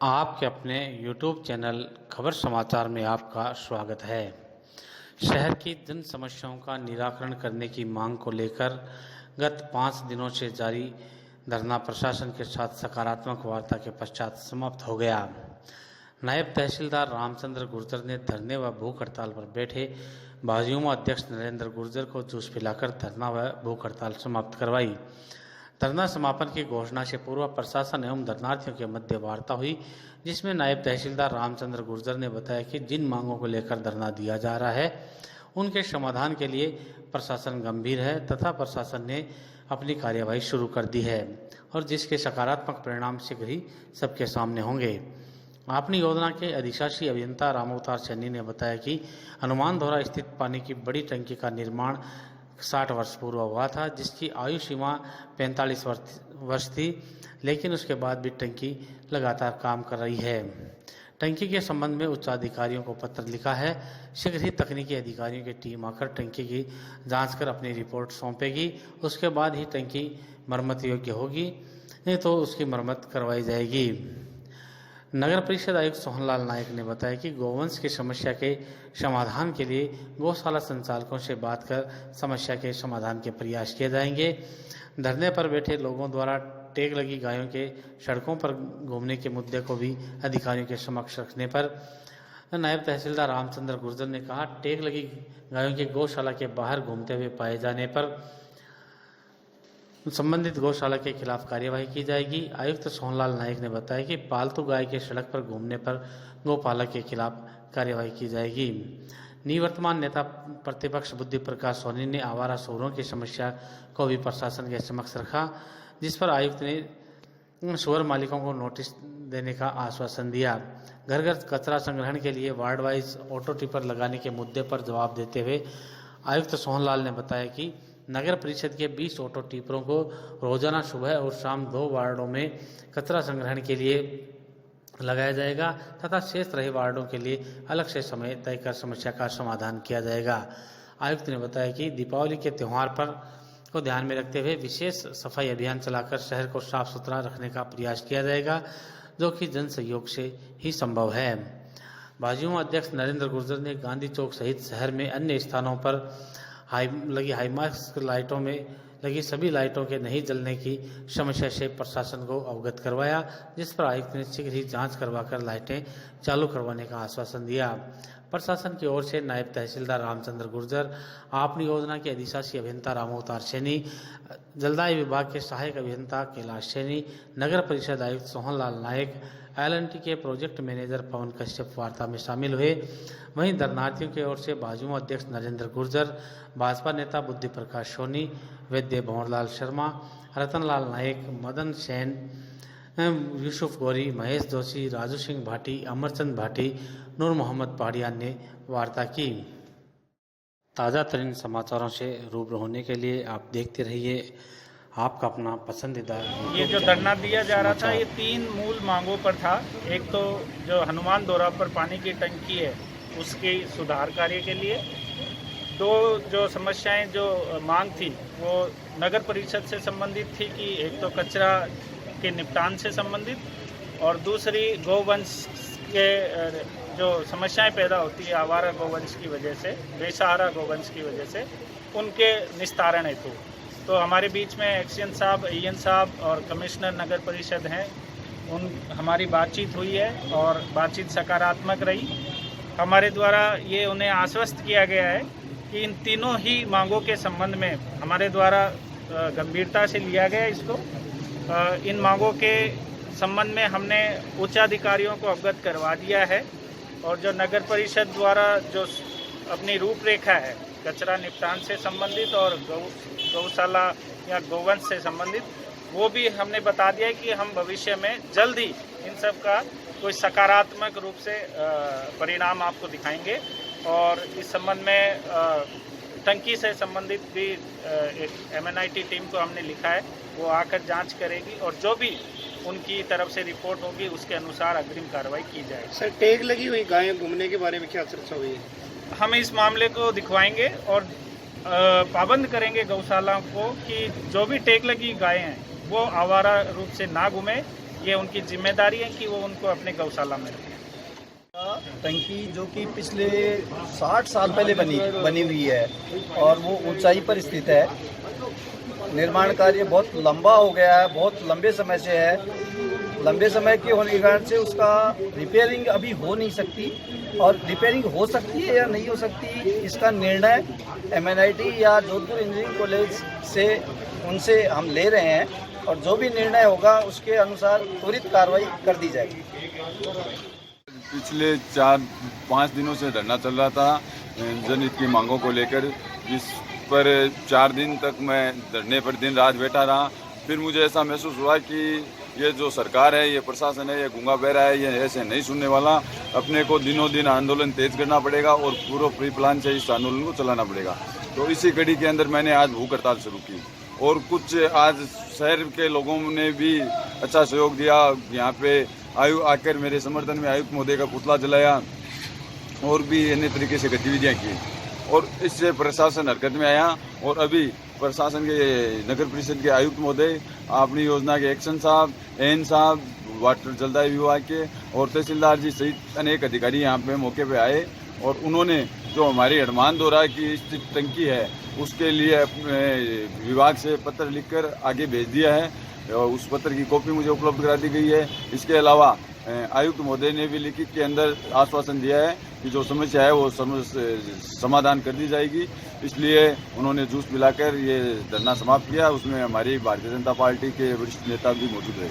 आपके अपने YouTube channel खबर समाचार में आपका स्वागत है। शहर की जन समस्याओं का निराकरण करने की मांग को लेकर गत 5 दिनों से जारी धरना प्रशासन के साथ सकारात्मक वार्ता के पश्चात समाप्त हो गया। नायब तहसीलदार रामचंद्र गुर्जर ने धरने व भूख हड़ताल पर बैठे भाजयुमो अध्यक्ष नरेंद्र गुर्जर को जूस पिलाकर धरना व भूख हड़ताल समाप्त करवाई। धरना समापन की घोषणा से पूर्व प्रशासन एवं धरनार्थियों के मध्य वार्ता हुई, जिसमें नायब तहसीलदार रामचंद्र गुर्जर ने बताया कि जिन मांगों को लेकर धरना दिया जा रहा है उनके समाधान के लिए प्रशासन गंभीर है तथा प्रशासन ने अपनी कार्यवाही शुरू कर दी है और जिसके सकारात्मक परिणाम शीघ्र ही सबके सामने होंगे। आपनी योजना के अधिशासी अभियंता रामअवतार सैनी ने बताया कि हनुमानधोरा स्थित पानी की बड़ी टंकी का निर्माण 60 वर्ष पूर्व हुआ था, जिसकी आयु सीमा 45 वर्ष थी, लेकिन उसके बाद भी टंकी लगातार काम कर रही है। टंकी के संबंध में उच्चाधिकारियों को पत्र लिखा है। शीघ्र ही तकनीकी अधिकारियों की टीम आकर टंकी की जांच कर अपनी रिपोर्ट सौंपेगी। उसके बाद ही टंकी मरम्मत योग्य होगी, नहीं तो उसकी मरम्मत करवाई जाएगी। नगर परिषद आयुक्त सोहनलाल नायक ने बताया कि गौवंश की समस्या के समाधान के लिए गौशाला संचालकों से बात कर समस्या के समाधान के प्रयास किए जाएंगे। धरने पर बैठे लोगों द्वारा टैग लगी गायों के सड़कों पर घूमने के मुद्दे को भी अधिकारियों के समक्ष रखने पर नायब तहसीलदार रामचंद्र गुर्जर ने कहा, टैग लगी गायों के गौशाला के बाहर घूमते हुए पाए जाने पर संबंधित गौशाला के खिलाफ कार्यवाही की जाएगी। आयुक्त सोहनलाल नायक ने बताया कि पालतू गाय के सड़क पर घूमने पर गौपालक के खिलाफ कार्यवाही की जाएगी। निवर्तमान नेता प्रतिपक्ष बुद्धि प्रकाश सोनी ने आवारा सूअरों की समस्या को भी प्रशासन के समक्ष रखा, जिस पर आयुक्त ने सूअर मालिकों को नोटिस देने का आश्वासन दिया। घर घर कचरा संग्रहण के लिए वार्ड वाइज ऑटो टिपर लगाने के मुद्दे पर जवाब देते हुए आयुक्त सोहनलाल ने बताया कि नगर परिषद के 20 ऑटो टिपरों को रोजाना सुबह और शाम 2 वार्डों में कचरा संग्रहण के लिए लगाया जाएगा तथा शेष रहे वार्डों के लिए अलग से समय तय कर समस्या का समाधान किया जाएगा। आयुक्त ने बताया कि दीपावली के त्यौहार पर को ध्यान में रखते हुए विशेष सफाई अभियान चलाकर शहर को साफ सुथरा रखने का प्रयास किया जाएगा, जो कि जन सहयोग से ही संभव है। भाजयुमो अध्यक्ष नरेंद्र गुर्जर ने गांधी चौक सहित शहर में अन्य स्थानों पर लगी हाईमार्क्स लाइटों में लगी सभी लाइटों के नहीं जलने की समस्या से प्रशासन को अवगत करवाया, जिस पर आयुक्त ने शीघ्र ही जांच करवाकर लाइटें चालू करवाने का आश्वासन दिया। प्रशासन की ओर से नायब तहसीलदार रामचंद्र गुर्जर, आपनी योजना के अधिशासी अभियंता रामअवतार सैनी, जलदाय विभाग के सहायक अभियंता कैलाश सैनी, नगर परिषद आयुक्त सोहनलाल नायक, LNT के प्रोजेक्ट मैनेजर पवन कश्यप वार्ता में शामिल हुए। वहीं धरनार्थियों की ओर से भाजयुमो अध्यक्ष नरेंद्र गुर्जर, भाजपा नेता बुद्धि प्रकाश सोनी, वैद्य भंवरलाल शर्मा, रतनलाल नायक, मदन सेन, यूसुफ गौरी, महेश जोशी, राजू सिंह भाटी, अमरचंद भाटी, नूर मोहम्मद पहाड़िया ने वार्ता की। ताज़ा तरीन समाचारों से रूबरू होने के लिए आप देखते रहिए आपका अपना पसंदीदा। ये जो धरना दिया जा रहा था, ये 3 मूल मांगों पर था। एक तो जो हनुमानधोरा पर पानी की टंकी है उसके सुधार कार्य के लिए, 2 जो समस्याएं जो मांग थी वो नगर परिषद से संबंधित थी कि एक तो कचरा के निपटान से संबंधित, और दूसरी गौवंश के जो समस्याएं पैदा होती है आवारा गौवंश की वजह से, बेसहारा गौवंश की वजह से, उनके निस्तारण हेतु। तो हमारे बीच में एक्शन साहब, EN साहब और कमिश्नर नगर परिषद हैं, हमारी बातचीत हुई है और बातचीत सकारात्मक रही। हमारे द्वारा ये उन्हें आश्वस्त किया गया है कि इन तीनों ही मांगों के संबंध में हमारे द्वारा गंभीरता से लिया गया इसको। इन मांगों के संबंध में हमने उच्चाधिकारियों को अवगत करवा दिया है और जो नगर परिषद द्वारा जो अपनी रूपरेखा है कचरा निपटान से संबंधित और गौशाला या गोवंश से संबंधित, वो भी हमने बता दिया है कि हम भविष्य में जल्द ही इन सब का कोई सकारात्मक रूप से परिणाम आपको दिखाएंगे। और इस संबंध में टंकी से संबंधित भी एक MNIT टीम को हमने लिखा है, वो आकर जांच करेगी और जो भी उनकी तरफ से रिपोर्ट होगी उसके अनुसार अग्रिम कार्रवाई की जाएगी। सर, टैग लगी हुई गायें घूमने के बारे में क्या चर्चा हुई है? हम इस मामले को दिखवाएंगे और पाबंद करेंगे गौशाला को कि जो भी टैग लगी गायें हैं वो आवारा रूप से ना घूमें ये उनकी जिम्मेदारी है कि वो उनको अपने गौशाला में रखें। टंकी जो कि पिछले 60 साल पहले बनी हुई है और वो ऊंचाई पर स्थित है। निर्माण कार्य बहुत लंबा हो गया है, बहुत लंबे समय से है। लंबे समय के होने के कारण से उसका रिपेयरिंग अभी हो नहीं सकती, और रिपेयरिंग हो सकती है या नहीं हो सकती इसका निर्णय MNIT या जोधपुर इंजीनियरिंग कॉलेज से उनसे हम ले रहे हैं, और जो भी निर्णय होगा उसके अनुसार त्वरित कार्रवाई कर दी जाएगी। पिछले 4-5 दिनों से धरना चल रहा था जनहित की मांगों को लेकर, जिस पर 4 दिन तक मैं धरने पर दिन रात बैठा रहा। फिर मुझे ऐसा महसूस हुआ कि ये जो सरकार है, ये प्रशासन है, ये गूंगा बहरा है, ये ऐसे नहीं सुनने वाला। अपने को दिनों दिन आंदोलन तेज करना पड़ेगा और पूरा प्री प्लान से इस आंदोलन को चलाना पड़ेगा। तो इसी कड़ी के अंदर मैंने आज भूख हड़ताल शुरू की, और कुछ आज शहर के लोगों ने भी अच्छा सहयोग दिया। यहाँ पे आकर मेरे समर्थन में आयुक्त महोदय का पुतला जलाया और भी अन्य तरीके से गतिविधियाँ की, और इससे प्रशासन हरकत में आया। और अभी प्रशासन के नगर परिषद के आयुक्त महोदय, अपनी योजना के एक्शन साहब, एन साहब, वाटर जलदाय विभाग के और तहसीलदार जी सहित अनेक अधिकारी यहाँ पे मौके पे आए, और उन्होंने जो हमारी हनुमान दोरा की स्थित टंकी है उसके लिए अपने विभाग से पत्र लिखकर आगे भेज दिया है। उस पत्र की कॉपी मुझे उपलब्ध करा दी गई है। इसके अलावा आयुक्त महोदय ने भी लिखित के अंदर आश्वासन दिया है कि जो समस्या है वो समाधान कर दी जाएगी। इसलिए उन्होंने जूस पिलाकर ये धरना समाप्त किया। उसमें हमारी भारतीय जनता पार्टी के वरिष्ठ नेता भी मौजूद रहे।